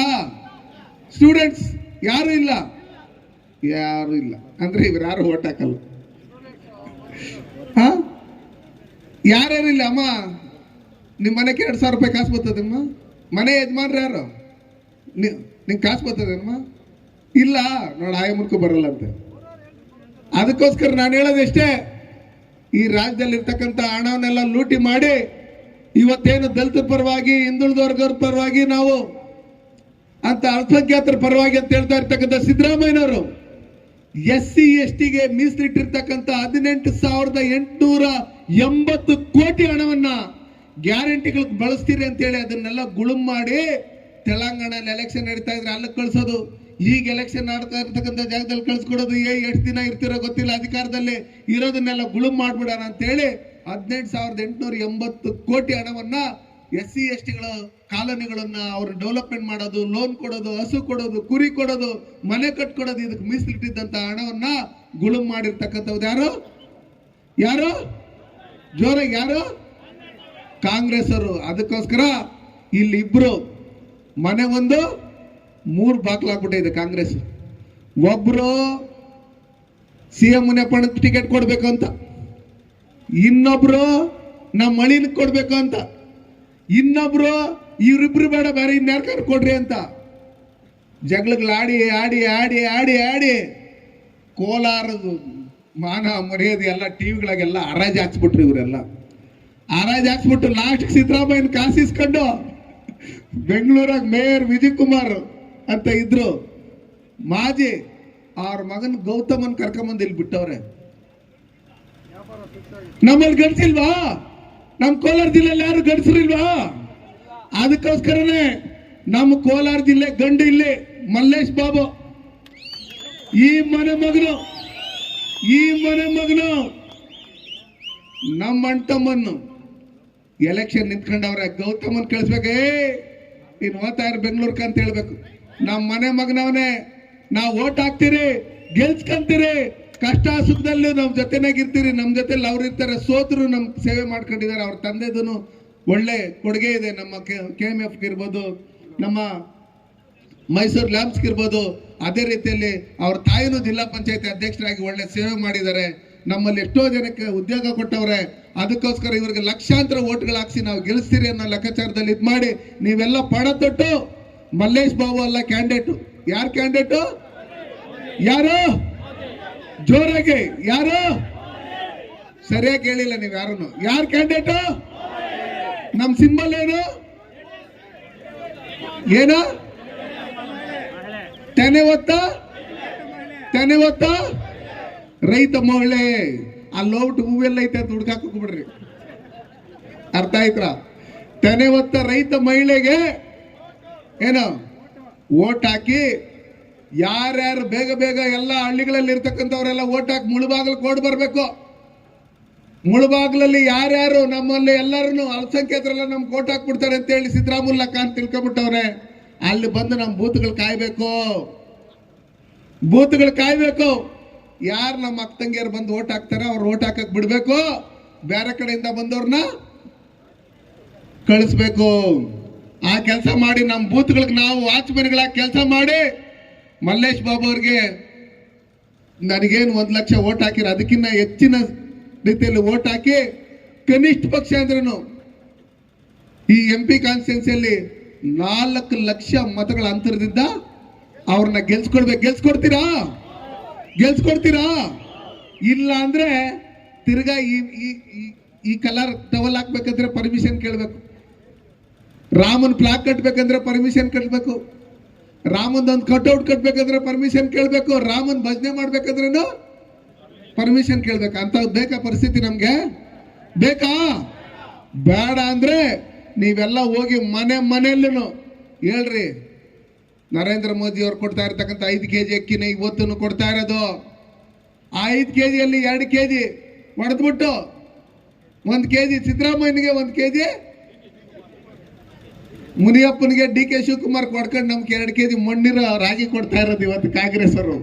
ಸ್ಟೂಡೆಂಟ್ಸ್ ಯಾರು ಇಲ್ಲ ಅಂದ್ರೆ ಇವ್ರು ಯಾರು ಓಟ್ ಹಾಕಲ್ಲ. ಯಾರ್ಯಾರಿಲ್ಲ ಅಮ್ಮ? ನಿಮ್ಮ ಮನೆಗೆ 2,000 ರೂಪಾಯಿ ಕಾಸು ಬರ್ತದಮ್ಮ? ಮನೆ ಯಜಮಾನ್ರು ಯಾರು? ನಿಂಗೆ ಕಾಸು ಬರ್ತದಮ್ಮ? ಇಲ್ಲ ನೋಡ, ಆಯಮ್ಮನ್ಕು ಬರಲ್ಲ ಅಂತ. ಅದಕ್ಕೋಸ್ಕರ ನಾನು ಹೇಳೋದಷ್ಟೇ, ಈ ರಾಜ್ಯದಲ್ಲಿ ಇರ್ತಕ್ಕಂಥ ಹಣವನ್ನೆಲ್ಲ ಲೂಟಿ ಮಾಡಿ ಇವತ್ತೇನು ದಲಿತರ ಪರವಾಗಿ, ಹಿಂದುಳಿದ ವರ್ಗದ ಪರವಾಗಿ ನಾವು ಅಂತ ಅಲ್ಪಸಂಖ್ಯಾತರ ಪರವಾಗಿ ಅಂತ ಹೇಳ್ತಾ ಇರ್ತಕ್ಕಂಥ ಸಿದ್ದರಾಮಯ್ಯನವರು SC/STಗೆ ಮೀಸಲಿಟ್ಟಿರ್ತಕ್ಕಂಥ 18,880 ಕೋಟಿ ಹಣವನ್ನ ಗ್ಯಾರಂಟಿಗಳಿಗೆ ಬಳಸ್ತೀರಿ ಅಂತೇಳಿ ಅದನ್ನೆಲ್ಲ ಗುಳುಂ ಮಾಡಿ ತೆಲಂಗಾಣದಲ್ಲಿ ಎಲೆಕ್ಷನ್ ನಡೀತಾ ಇದ್ರೆ ಅಲ್ಲಿಗೆ ಕಳಿಸೋದು, ಈಗ ಎಲೆಕ್ಷನ್ ಆಡ್ತಾ ಇರ್ತಕ್ಕಂಥ ಜಾಗದಲ್ಲಿ ಕಳಿಸ್ಕೊಡೋದು. ಎಷ್ಟು ದಿನ ಇರ್ತಿರೋ ಗೊತ್ತಿಲ್ಲ, ಅಧಿಕಾರದಲ್ಲಿ ಇರೋದನ್ನೆಲ್ಲ ಗುಳುಂ ಮಾಡ್ಬಿಡೋಣ ಅಂತೇಳಿ 18,880 ಕೋಟಿ ಹಣವನ್ನ SC/STಗಳ ಕಾಲೋನಿಗಳನ್ನ ಅವ್ರು ಡೆವಲಪ್ಮೆಂಟ್ ಮಾಡೋದು, ಲೋನ್ ಕೊಡೋದು, ಹಸು ಕೊಡೋದು, ಕುರಿ ಕೊಡೋದು, ಮನೆ ಕಟ್ಕೊಡೋದು, ಇದಕ್ಕೆ ಮೀಸಲಿಟ್ಟಿದ್ದಂತ ಹಣವನ್ನ ಗುಳುಂ ಮಾಡಿರ್ತಕ್ಕಂಥವ್ರು ಯಾರು? ಜೋರಾಗಿ ಯಾರು? ಕಾಂಗ್ರೆಸ್ ಅವರು. ಅದಕ್ಕೋಸ್ಕರ ಇಲ್ಲಿ ಇಬ್ರು ಮನೆ ಒಂದು 3 ಬಾಕ್ಲಾಗ್ಬಿಟ್ಟಿದೆ ಕಾಂಗ್ರೆಸ್. ಒಬ್ರು CM ಮುನಿಯಪ್ಪನಿಗೆ ಟಿಕೆಟ್ ಕೊಡ್ಬೇಕು ಅಂತ, ಇನ್ನೊಬ್ರು ನಮ್ಮ ಮಳಿನ ಕೊಡ್ಬೇಕು ಅಂತ, ಇನ್ನೊಬ್ರು ಇವರಿಬ್ರು ಬೇಡ ಬೇರೆ ಇನ್ಯಾರ್ಕಾರು ಕೊಡ್ರಿ ಅಂತ ಜಗಳಗಳು ಆಡಿ ಆಡಿ ಆಡಿ ಆಡಿ ಆಡಿ ಕೋಲಾರದು ಮಾನ ಮರ್ಯಾದೆ ಎಲ್ಲ ಟಿವಿಗಳಿಗೆಲ್ಲ ಹರಾಜು ಹಾಕ್ಸ್ಬಿಟ್ರು. ಇವರೆಲ್ಲ ಹರಾಜು ಹಾಕ್ಸ್ಬಿಟ್ಟು ಲಾಸ್ಟ್ ಸಿದ್ದರಾಮಯ್ಯನ ಕಾಸಿಸ್ಕೊಂಡು ಬೆಂಗಳೂರಾಗ ಮೇಯರ್ ವಿಜಯ್ ಕುಮಾರ್ ಅಂತ ಇದ್ರು ಮಾಜಿ, ಅವ್ರ ಮಗನ್ ಗೌತಮನ್ ಕರ್ಕೊಂಬಂದು ಇಲ್ಲಿ ಬಿಟ್ಟವ್ರೆ. ನಮ್ಮಲ್ಲಿ ಗಂಡಸಿಲ್ವಾ? ನಮ್ಮ ಕೋಲಾರ ಜಿಲ್ಲೆಯಲ್ಲಿ ಯಾರು ಗಂಡಸರಿಲ್ವಾ? ಅದಕ್ಕೋಸ್ಕರನೇ ನಮ್ಮ ಕೋಲಾರ ಜಿಲ್ಲೆ ಗಂಡು ಇಲ್ಲಿ ಮಲ್ಲೇಶ್ ಬಾಬು, ಈ ಮನೆ ಮಗನು ನಮ್ಮ ಅಣ್ತಮ್ಮನ್ನು ಎಲೆಕ್ಷನ್ ನಿಂತ್ಕೊಂಡವ್ರೆ. ಗೌತಮನ್ ಕಳಿಸ್ಬೇಕೇ, ನೀನ್ ಓದ್ತಾ ಇರ ಬೆಂಗಳೂರ್ಕ ಅಂತ ಹೇಳ್ಬೇಕು. ನಮ್ಮ ಮನೆ ಮಗನವನೇ, ನಾವು ಓಟ್ ಹಾಕ್ತೀರಿ, ಗೆಲ್ಸ್ಕೊಂತೀರಿ, ಕಷ್ಟ ಸುಖದಲ್ಲೂ ನಮ್ಮ ಜೊತೆನಾಗಿರ್ತೀರಿ, ನಮ್ಮ ಜೊತೆಲಿ ಅವ್ರು ಇರ್ತಾರೆ. ಸೋತರು ನಮ್ ಸೇವೆ ಮಾಡ್ಕೊಂಡಿದ್ದಾರೆ. ಅವ್ರ ತಂದೆದೂ ಒಳ್ಳೆ ಕೊಡುಗೆ ಇದೆ. ನಮ್ಮ KMF ಇರ್ಬೋದು, ನಮ್ಮ ಮೈಸೂರು ಲ್ಯಾಂಬ್ಸ್ಗೆ ಇರ್ಬೋದು. ಅದೇ ರೀತಿಯಲ್ಲಿ ಅವ್ರ ತಾಯಿನೂ ಜಿಲ್ಲಾ ಪಂಚಾಯತಿ ಅಧ್ಯಕ್ಷರಾಗಿ ಒಳ್ಳೆ ಸೇವೆ ಮಾಡಿದ್ದಾರೆ. ನಮ್ಮಲ್ಲಿ ಎಷ್ಟೋ ಜನಕ್ಕೆ ಉದ್ಯೋಗ ಕೊಟ್ಟವ್ರೆ. ಅದಕ್ಕೋಸ್ಕರ ಇವ್ರಿಗೆ ಲಕ್ಷಾಂತರ ಓಟ್ಗಳು ಹಾಕ್ಸಿ ನಾವು ಗೆಲ್ಲಿಸ್ತೀರಿ ಅನ್ನೋ ಲೆಕ್ಕಾಚಾರದಲ್ಲಿ ಇದು ಮಾಡಿ ನೀವೆಲ್ಲ ಪಣ ತೊಟ್ಟು ಮಲ್ಲೇಶ್ ಬಾಬು ಅಲ್ಲ ಕ್ಯಾಂಡಿಡೇಟು. ಯಾರು ಕ್ಯಾಂಡಿಡೇಟು? ಯಾರು? ಜೋರಾಗಿ ಯಾರು? ಸರಿಯಾಗಿ ಹೇಳಿಲ್ಲ ನೀವು ಯಾರನ್ನು. ಯಾರು ಕ್ಯಾಂಡಿಡೇಟು? ನಮ್ ಸಿಂಬಲ್ ಏನು? ಏನು? ತೆನೆ ಹೊತ್ತ ರೈತ ಮಹಿಳೆ. ಅಲ್ಲಿ ಹೋಗ್ಬಿಟ್ಟು ಹೂವೆಲ್ಲ ಐತೆ ಅಂತ ಹುಡ್ಕಾಕ ಬಿಡ್ರಿ. ಅರ್ಥ ಆಯ್ತ್ರ? ತೆನೆ ಹೊತ್ತ ರೈತ ಮಹಿಳೆಗೆ ಏನು ಓಟ್ ಹಾಕಿ, ಯಾರ್ಯಾರು ಬೇಗ ಬೇಗ ಎಲ್ಲ ಹಳ್ಳಿಗಳಲ್ಲಿ ಇರ್ತಕ್ಕಂಥವ್ರೆಲ್ಲ ಓಟ್ ಹಾಕಿ ಮುಳುಬಾಗಿಲು ಕೊಡ್ ಬರ್ಬೇಕು. ಮುಳುಬಾಗಿಲಲ್ಲಿ ಯಾರ್ಯಾರು ನಮ್ಮಲ್ಲಿ ಎಲ್ಲರೂ ಅಲ್ಪಸಂಖ್ಯಾತರೆಲ್ಲ ನಮ್ಗೆ ಓಟ್ ಹಾಕ್ಬಿಡ್ತಾರೆ ಅಂತ ಹೇಳಿ ಸಿದ್ದರಾಮುಲ್ಲಾ ಖಾನ್ ತಿಳ್ಕೊಬಿಟ್ಟವ್ರೆ. ಅಲ್ಲಿ ಬಂದು ನಮ್ಮ ಬೂತ್ಗಳು ಕಾಯ್ಬೇಕು. ಯಾರು ನಮ್ಮ ಅಕ್ಕ ತಂಗಿಯರು ಬಂದು ಓಟ್ ಹಾಕ್ತಾರೆ ಅವ್ರು ಓಟ್ ಹಾಕಕ್ ಬಿಡ್ಬೇಕು. ಬೇರೆ ಕಡೆಯಿಂದ ಬಂದವ್ರನ್ನ ಕಳಿಸ್ಬೇಕು. ಆ ಕೆಲಸ ಮಾಡಿ ನಮ್ಮ ಬೂತ್ಗಳಿಗೆ ನಾವು ವಾಚ್ಮೆನ್ಗಳಾಗಿ ಕೆಲಸ ಮಾಡಿ ಮಲ್ಲೇಶ್ ಬಾಬು ಅವ್ರಿಗೆ ನನಗೇನು 1 ಲಕ್ಷ ಓಟ್ ಹಾಕಿರ ಅದಕ್ಕಿಂತ ಹೆಚ್ಚಿನ ರೀತಿಯಲ್ಲಿ ಓಟ್ ಹಾಕಿ ಕನಿಷ್ಠ ಪಕ್ಷ ಅಂದ್ರೂ ಈ MP ಕಾನ್ಸ್ಟಿಟ್ಯೂನ್ಸಿಯಲ್ಲಿ 4 ಲಕ್ಷ ಮತಗಳ ಅಂತರದಿಂದ ಅವ್ರನ್ನ ಗೆಲ್ಸ್ಕೊಡ್ತೀರಾ? ಇಲ್ಲ ಅಂದ್ರೆ ತಿರ್ಗಾ ಈ ಕಲರ್ ಟವಲ್ ಹಾಕ್ಬೇಕಂದ್ರೆ ಪರ್ಮಿಷನ್ ಕೇಳಬೇಕು. ರಾಮನ್ ಪ್ಲಾಕ್ ಕಟ್ಬೇಕಂದ್ರೆ ಪರ್ಮಿಷನ್ ಕೇಳಬೇಕು. ರಾಮನ್ ಒಂದು ಕಟ್ಔಟ್ ಕಟ್ಬೇಕಂದ್ರೆ ಪರ್ಮಿಷನ್ ಕೇಳಬೇಕು. ರಾಮನ್ ಭಜನೆ ಮಾಡ್ಬೇಕಂದ್ರೂ ಪರ್ಮಿಷನ್ ಕೇಳ್ಬೇಕು. ಅಂತ ಬೇಕಾ ಪರಿಸ್ಥಿತಿ? ನಮ್ಗೆ ಬೇಕಾ? ಬೇಡ ಅಂದ್ರೆ ನೀವೆಲ್ಲ ಹೋಗಿ ಮನೆಯಲ್ಲೂ ಹೇಳ್ರಿ, ನರೇಂದ್ರ ಮೋದಿ ಅವ್ರು ಕೊಡ್ತಾ ಇರ್ತಕ್ಕಂಥ 5 kg ಅಕ್ಕಿನ ಇವತ್ತು ಕೊಡ್ತಾ ಇರೋದು. ಆ 5 kgಯಲ್ಲಿ 2 kg ಹೊಡೆದ್ಬಿಟ್ಟು 1 kg ಸಿದ್ದರಾಮಯ್ಯನಿಗೆ, 1 kg ಮುನಿಯಪ್ಪನಿಗೆ, DK ಶಿವಕುಮಾರ್ ಕೊಡ್ಕೊಂಡು ನಮ್ಗೆ 2 kg ಮಣ್ಣಿರೋ ರಾಗಿ ಕೊಡ್ತಾ ಇರೋದು ಇವತ್ತು ಕಾಂಗ್ರೆಸ್ ಅವರು.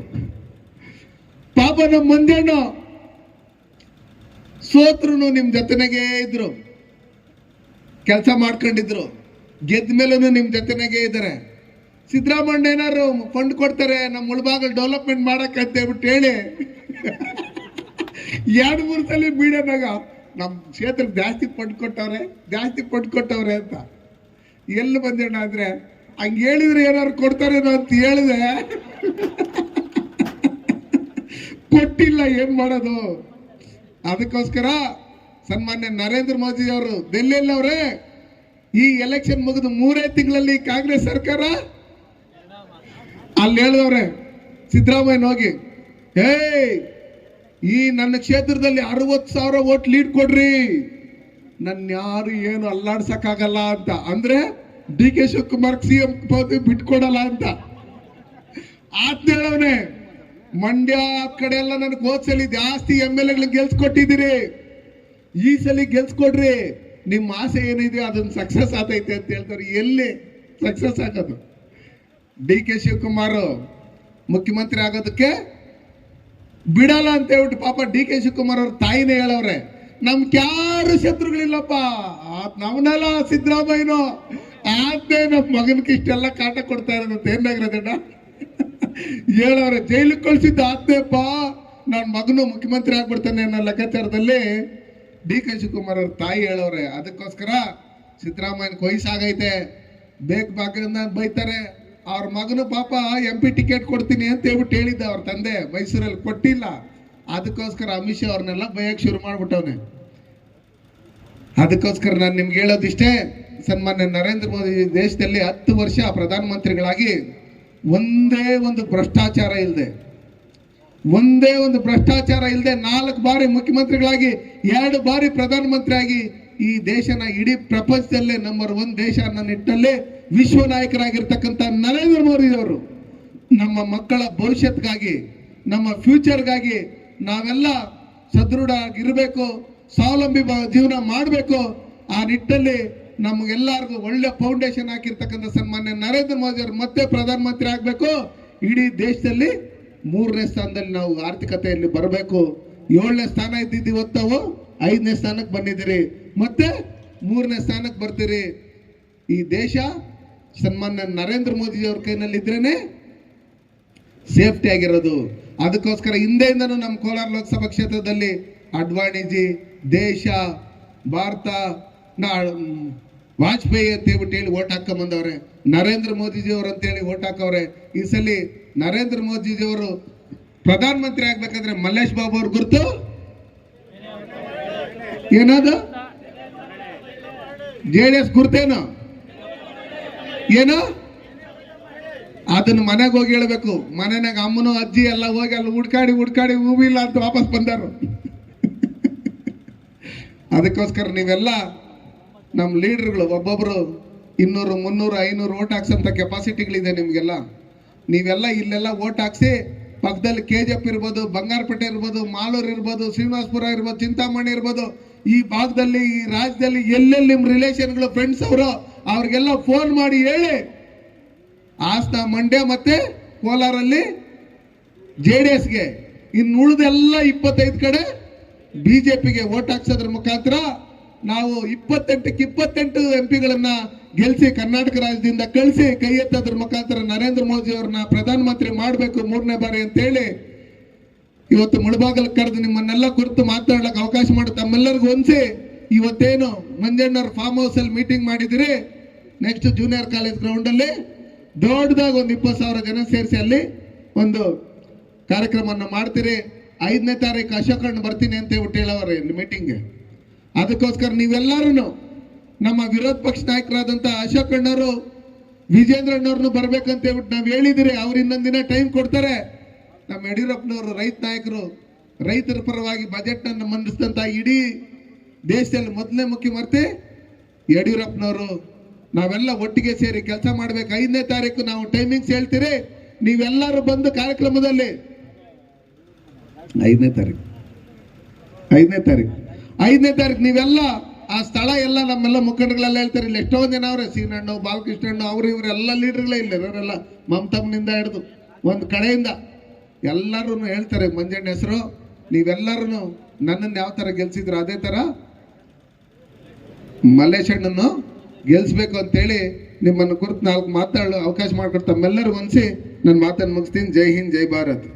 ಪಾಪ ನಮ್ಮ ಮಂಜಣ್ಣ ಸೋತ್ರು ನಿಮ್ ಜೊತೆನಾಗೆ ಇದ್ರು, ಕೆಲಸ ಮಾಡ್ಕೊಂಡಿದ್ರು, ಗೆದ್ದ ಮೇಲೂ ನಿಮ್ ಜೊತೆನಾಗೆ ಇದ್ದಾರೆ. ಸಿದ್ದರಾಮಯ್ಯ ಏನಾರು ಫಂಡ್ ಕೊಡ್ತಾರೆ ನಮ್ಮ ಮುಳಬಾಗಲ್ ಡೆವಲಪ್ಮೆಂಟ್ ಮಾಡಕ್ಕೆ ಅಂತ ಹೇಳ್ಬಿಟ್ಟು ಹೇಳಿ 2-3 ಸಲ ಮೀಡಿಯಾದಾಗ ನಮ್ಮ ಕ್ಷೇತ್ರಕ್ಕೆ ಜಾಸ್ತಿ ಫಂಡ್ ಕೊಟ್ಟವ್ರೆ ಅಂತ. ಎಲ್ಲಿ ಬಂದೇಣ ಅಂದ್ರೆ ಹಂಗೆ ಹೇಳಿದ್ರೆ ಏನಾರು ಕೊಡ್ತಾರೇನೋ ಅಂತ ಹೇಳಿದೆ, ಕೊಟ್ಟಿಲ್ಲ. ಏನ್ ಮಾಡೋದು? ಅದಕ್ಕೋಸ್ಕರ ಸನ್ಮಾನ್ಯ ನರೇಂದ್ರ ಮೋದಿ ಅವರು ಡೆಲ್ಲಿಯಲ್ಲಿ ಅವರೇ ಈ ಎಲೆಕ್ಷನ್ ಮುಗಿದು 3 ತಿಂಗಳಲ್ಲಿ ಕಾಂಗ್ರೆಸ್ ಸರ್ಕಾರ ಅಲ್ಲಿ ಹೇಳಿದವ್ರೆ ಸಿದ್ದರಾಮಯ್ಯ ಹೋಗಿ, ಈ ನನ್ನ ಕ್ಷೇತ್ರದಲ್ಲಿ 60,000 ಓಟ್ ಲೀಡ್ ಕೊಡ್ರಿ, ನನ್ನ ಯಾರು ಏನು ಅಲ್ಲಾಡ್ಸಕ್ಕಾಗಲ್ಲ ಅಂತ. ಅಂದ್ರೆ DK ಶಿವಕುಮಾರ್ CM ಪದವಿ ಬಿಟ್ಕೊಡಲ್ಲ ಅಂತ ಆತ್ ಹೇಳವ್ನೆ. ಮಂಡ್ಯ ಕಡೆ ಎಲ್ಲ ನನಗೆ ಹೋದ್ಸಲಿ ಜಾಸ್ತಿ MLA ಗೆಲ್ಸ್ಕೊಟ್ಟಿದ್ದೀರಿ, ಈ ಸಲ ಗೆಲ್ಸ್ಕೊಡ್ರಿ, ನಿಮ್ಮ ಆಸೆ ಏನಿದೆ ಅದನ್ನ ಸಕ್ಸಸ್ ಆತೈತೆ ಅಂತ ಹೇಳ್ತಾರೆ. ಎಲ್ಲಿ ಸಕ್ಸಸ್ ಆಗೋದು? DK ಶಿವಕುಮಾರ್ ಮುಖ್ಯಮಂತ್ರಿ ಆಗೋದಕ್ಕೆ ಬಿಡಲ್ಲ ಅಂತ ಹೇಳ್ಬಿಟ್ಟು ಪಾಪ DK ಶಿವಕುಮಾರ್ ಅವ್ರ ತಾಯಿನೇ ಹೇಳವ್ರೆ, ನಮ್ಗೆ ಯಾರು ಶತ್ರುಗಳಿಲ್ಲಪ್ಪ, ನವನಲ್ಲ ಸಿದ್ದರಾಮಯ್ಯನೋ ಆದ್ನೇ ನಮ್ಮ ಮಗನಿಗೆ ಇಷ್ಟೆಲ್ಲ ಕಾಟ ಕೊಡ್ತಾ ಇರೋದಂತ ಏನಾಗಿರೋದಣ್ಣ ಹೇಳವ್ರೆ. ಜೈಲಿಗೆ ಕಳ್ಸಿದ್ದು ಆತ್ನೇಪ್ಪ, ನನ್ನ ಮಗನು ಮುಖ್ಯಮಂತ್ರಿ ಆಗ್ಬಿಡ್ತಾನೆ ಅನ್ನೋ ಲೆಕ್ಕಾಚಾರದಲ್ಲಿ ಡಿ ಕೆ ಶಿವಕುಮಾರ್ ಅವ್ರ ತಾಯಿ ಹೇಳೋರೆ. ಅದಕ್ಕೋಸ್ಕರ ಸಿದ್ದರಾಮಯ್ಯನ ವಯಸ್ಸಾಗೈತೆ, ಬೇಕಾಗ ಬೈತಾರೆ. ಅವ್ರ ಮಗನು ಪಾಪ MP ಟಿಕೆಟ್ ಕೊಡ್ತೀನಿ ಅಂತ ಹೇಳ್ಬಿಟ್ಟು ಹೇಳಿದ್ದ ಅವ್ರ ತಂದೆ, ಮೈಸೂರಲ್ಲಿ ಕೊಟ್ಟಿಲ್ಲ. ಅದಕ್ಕೋಸ್ಕರ ಅಮಿತ್ ಶಾ ಅವ್ರನ್ನೆಲ್ಲ ಬಯಕ್ಕೆ ಶುರು ಮಾಡ್ಬಿಟ್ಟವನೆ. ಅದಕ್ಕೋಸ್ಕರ ನಾನು ನಿಮ್ಗೆ ಹೇಳೋದಿಷ್ಟೇ, ಸನ್ಮಾನ್ಯ ನರೇಂದ್ರ ಮೋದಿ ದೇಶದಲ್ಲಿ 10 ವರ್ಷ ಪ್ರಧಾನಮಂತ್ರಿಗಳಾಗಿ ಒಂದೇ ಒಂದು ಭ್ರಷ್ಟಾಚಾರ ಇಲ್ಲದೆ 4 ಬಾರಿ ಮುಖ್ಯಮಂತ್ರಿಗಳಾಗಿ 2 ಬಾರಿ ಪ್ರಧಾನಮಂತ್ರಿ ಆಗಿ ಈ ದೇಶನ ಇಡೀ ಪ್ರಪಂಚದಲ್ಲೇ ನಂಬರ್ 1 ದೇಶ ಅನ್ನೋ ನಿಟ್ಟಿನಲ್ಲಿ ವಿಶ್ವ ನಾಯಕರಾಗಿರ್ತಕ್ಕಂಥ ನರೇಂದ್ರ ಮೋದಿ ಅವರು ನಮ್ಮ ಮಕ್ಕಳ ಭವಿಷ್ಯತ್ಗಾಗಿ, ನಮ್ಮ ಫ್ಯೂಚರ್ಗಾಗಿ ನಾವೆಲ್ಲ ಸದೃಢ ಆಗಿರಬೇಕು, ಸ್ವಾವಲಂಬಿ ಜೀವನ ಮಾಡಬೇಕು. ಆ ನಿಟ್ಟಲ್ಲಿ ನಮಗೆಲ್ಲರಿಗೂ ಒಳ್ಳೆ ಫೌಂಡೇಶನ್ ಹಾಕಿರ್ತಕ್ಕಂಥ ಸನ್ಮಾನ್ಯ ನರೇಂದ್ರ ಮೋದಿ ಅವರು ಮತ್ತೆ ಪ್ರಧಾನಮಂತ್ರಿ ಆಗಬೇಕು. ಇಡೀ ದೇಶದಲ್ಲಿ 3ನೇ ಸ್ಥಾನದಲ್ಲಿ ನಾವು ಆರ್ಥಿಕತೆಯಲ್ಲಿ ಬರಬೇಕು. 7ನೇ ಸ್ಥಾನ ಇದ್ದಿದ್ದು ಇವತ್ತು ನಾವು 5ನೇ ಸ್ಥಾನಕ್ಕೆ ಬಂದಿದ್ದೀರಿ, ಮತ್ತೆ 3ನೇ ಸ್ಥಾನಕ್ಕೆ ಬರ್ತೀರಿ. ಈ ದೇಶ ಸನ್ಮಾನ್ಯ ನರೇಂದ್ರ ಮೋದಿ ಅವ್ರ ಕೈನಲ್ಲಿ ಇದ್ರೇನೆ ಸೇಫ್ಟಿ ಆಗಿರೋದು. ಅದಕ್ಕೋಸ್ಕರ ಹಿಂದೆಯಿಂದನೂ ನಮ್ಮ ಕೋಲಾರ ಲೋಕಸಭಾ ಕ್ಷೇತ್ರದಲ್ಲಿ ಅಡ್ವಾಣಿಜಿ, ದೇಶ, ಭಾರತ, ವಾಜಪೇಯಿ ಅಂತ ಹೇಳ್ಬಿಟ್ಟು ಹೇಳಿ ಓಟ್ ಹಾಕೊಂಡ್ ಬಂದವ್ರೆ. ನರೇಂದ್ರ ಮೋದಿಜಿ ಅವರು ಅಂತೇಳಿ ಓಟ್ ಹಾಕವ್ರೆ. ಈ ಸಲ ನರೇಂದ್ರ ಮೋದಿಜಿ ಅವರು ಪ್ರಧಾನಮಂತ್ರಿ ಆಗ್ಬೇಕಾದ್ರೆ ಮಲ್ಲೇಶ್ ಬಾಬು ಅವ್ರ ಗುರುತು ಏನದು, JDS ಗುರ್ತೇನು ಏನು, ಅದನ್ನ ಮನೆಗೆ ಹೋಗಿ ಹೇಳ್ಬೇಕು. ಮನೆನಾಗ ಅಮ್ಮನೂ ಅಜ್ಜಿ ಎಲ್ಲ ಹೋಗಿ ಅಲ್ಲಿ ಹುಡ್ಕಾಡಿ ಹೂವಿಲ್ಲ ಅಂತ ವಾಪಸ್ ಬಂದಾರು. ಅದಕ್ಕೋಸ್ಕರ ನೀವೆಲ್ಲ ನಮ್ಮ ಲೀಡರ್ಗಳು ಒಬ್ಬೊಬ್ರು 200, 300, 500 ಓಟ್ ಹಾಕ್ಸಂತ ಕೆಪಾಸಿಟಿಗಳಿದೆ ನಿಮ್ಗೆಲ್ಲ. ನೀವೆಲ್ಲ ಇಲ್ಲೆಲ್ಲ ಓಟ್ ಹಾಕ್ಸಿ ಪಕ್ಕದಲ್ಲಿ KGF ಇರ್ಬೋದು, ಬಂಗಾರಪೇಟೆ ಇರ್ಬೋದು, ಮಾಲೂರು ಇರ್ಬೋದು, ಶ್ರೀನಿವಾಸಪುರ ಇರ್ಬೋದು, ಚಿಂತಾಮಣಿ ಇರ್ಬೋದು, ಈ ಭಾಗದಲ್ಲಿ, ಈ ರಾಜ್ಯದಲ್ಲಿ ಎಲ್ಲೆಲ್ಲಿ ನಿಮ್ಮ ರಿಲೇಷನ್ಗಳು, ಫ್ರೆಂಡ್ಸ್ ಅವರು, ಅವ್ರಿಗೆಲ್ಲ ಫೋನ್ ಮಾಡಿ ಹೇಳಿ ಹಾಸನ, ಮಂಡ್ಯ ಮತ್ತೆ ಕೋಲಾರಲ್ಲಿ JDSಗೆ, ಇನ್ನು ಉಳಿದೆಲ್ಲ 25 ಕಡೆ BJPಗೆ ಓಟ್ ಹಾಕ್ಸೋದ್ರ ಮುಖಾಂತರ ನಾವು 28ಕ್ಕೆ 28 MP ಗೆಲ್ಸಿ ಕರ್ನಾಟಕ ರಾಜ್ಯದಿಂದ ಕಳಿಸಿ ಕೈ ಎತ್ತೋದ್ರ ಮುಖಾಂತರ ನರೇಂದ್ರ ಮೋದಿ ಅವ್ರನ್ನ ಪ್ರಧಾನಮಂತ್ರಿ ಮಾಡಬೇಕು 3ನೇ ಬಾರಿ ಅಂತೇಳಿ ಇವತ್ತು ಮುಳಬಾಗಲ್ ಕರೆದು ನಿಮ್ಮನ್ನೆಲ್ಲ ಕುರಿತು ಮಾತನಾಡಕ್ಕೆ ಅವಕಾಶ ಮಾಡಿ ತಮ್ಮೆಲ್ಲರಿಗೂ ಹೊಂದಿಸಿ ಇವತ್ತೇನು ಮಂಜಣ್ಣವ್ರ ಫಾರ್ಮ್ ಹೌಸ್ ಅಲ್ಲಿ ಮೀಟಿಂಗ್ ಮಾಡಿದಿರಿ. ನೆಕ್ಸ್ಟ್ ಜೂನಿಯರ್ ಕಾಲೇಜ್ ಗ್ರೌಂಡ್ ಅಲ್ಲಿ ದೊಡ್ಡದಾಗ ಒಂದು 20,000 ಜನ ಸೇರಿಸಿ ಅಲ್ಲಿ ಒಂದು ಕಾರ್ಯಕ್ರಮವನ್ನು ಮಾಡ್ತೀರಿ. 5ನೇ ತಾರೀಕು ಅಶೋಕಣ್ಣ ಬರ್ತೀನಿ ಅಂತ ಹೇಳ್ಬಿಟ್ಟು ಹೇಳೋರು ಇಲ್ಲಿ ಮೀಟಿಂಗ್ಗೆ. ಅದಕ್ಕೋಸ್ಕರ ನೀವೆಲ್ಲರೂ ನಮ್ಮ ವಿರೋಧ ಪಕ್ಷ ನಾಯಕರಾದಂಥ ಅಶೋಕಣ್ಣವರು, ವಿಜೇಂದ್ರಣ್ಣವ್ರನ್ನು ಬರ್ಬೇಕಂತ ಹೇಳ್ಬಿಟ್ಟು ನಾವು ಹೇಳಿದಿರಿ. ಅವ್ರು ಇನ್ನೊಂದಿನ ಟೈಮ್ ಕೊಡ್ತಾರೆ. ನಮ್ಮ ಯಡಿಯೂರಪ್ಪನವರು ರೈತ ನಾಯಕರು, ರೈತರ ಪರವಾಗಿ ಬಜೆಟ್ನನ್ನು ಮಂಡಿಸಿದಂಥ ಇಡೀ ದೇಶದಲ್ಲಿ ಮೊದಲನೇ ಮುಖ್ಯಮಂತ್ರಿ ಯಡಿಯೂರಪ್ಪನವರು. ನಾವೆಲ್ಲ ಒಟ್ಟಿಗೆ ಸೇರಿ ಕೆಲಸ ಮಾಡ್ಬೇಕು. 5ನೇ ತಾರೀಕು ನಾವು ಟೈಮಿಂಗ್ಸ್ ಹೇಳ್ತೀರಿ. ನೀವೆಲ್ಲರೂ ಬಂದು ಕಾರ್ಯಕ್ರಮದಲ್ಲಿ 5ನೇ ತಾರೀಕು ನೀವೆಲ್ಲ ಆ ಸ್ಥಳ ಎಲ್ಲ ನಮ್ಮೆಲ್ಲ ಮುಖಂಡಗಳೆಲ್ಲ ಹೇಳ್ತಾರೆ. ಇಲ್ಲಿ ಎಷ್ಟೊಂದು ಜನ ಅವ್ರೆ, ಸೀನಣ್ಣು, ಬಾಲಕೃಷ್ಣಣ್ಣು, ಅವರು ಇವರೆಲ್ಲ ಲೀಡರ್ಗಳೇ ಇಲ್ಲ, ಇವರೆಲ್ಲ ಮಮತಮ್ಮನಿಂದ ಹಿಡಿದು ಒಂದು ಕಡೆಯಿಂದ ಎಲ್ಲರೂ ಹೇಳ್ತಾರೆ ಮಂಜಣ್ಣ ಹೆಸರು. ನೀವೆಲ್ಲರೂ ನನ್ನನ್ನು ಯಾವ ಥರ ಗೆಲ್ಸಿದ್ರು ಅದೇ ಥರ ಮಲ್ಲೇಶಣ್ಣನ್ನು ಗೆಲ್ಸ್ಬೇಕು ಅಂತೇಳಿ ನಿಮ್ಮನ್ನು ಕುರಿತು 4 ಮಾತಾಡಲು ಅವಕಾಶ ಮಾಡಿಕೊಟ್ಟು ತಮ್ಮೆಲ್ಲರೂ ಹೊಂದಿಸಿ ನನ್ನ ಮಾತನ್ನು ಮುಗಿಸ್ತೀನಿ. ಜೈ ಹಿಂದ್, ಜೈ ಭಾರತ್.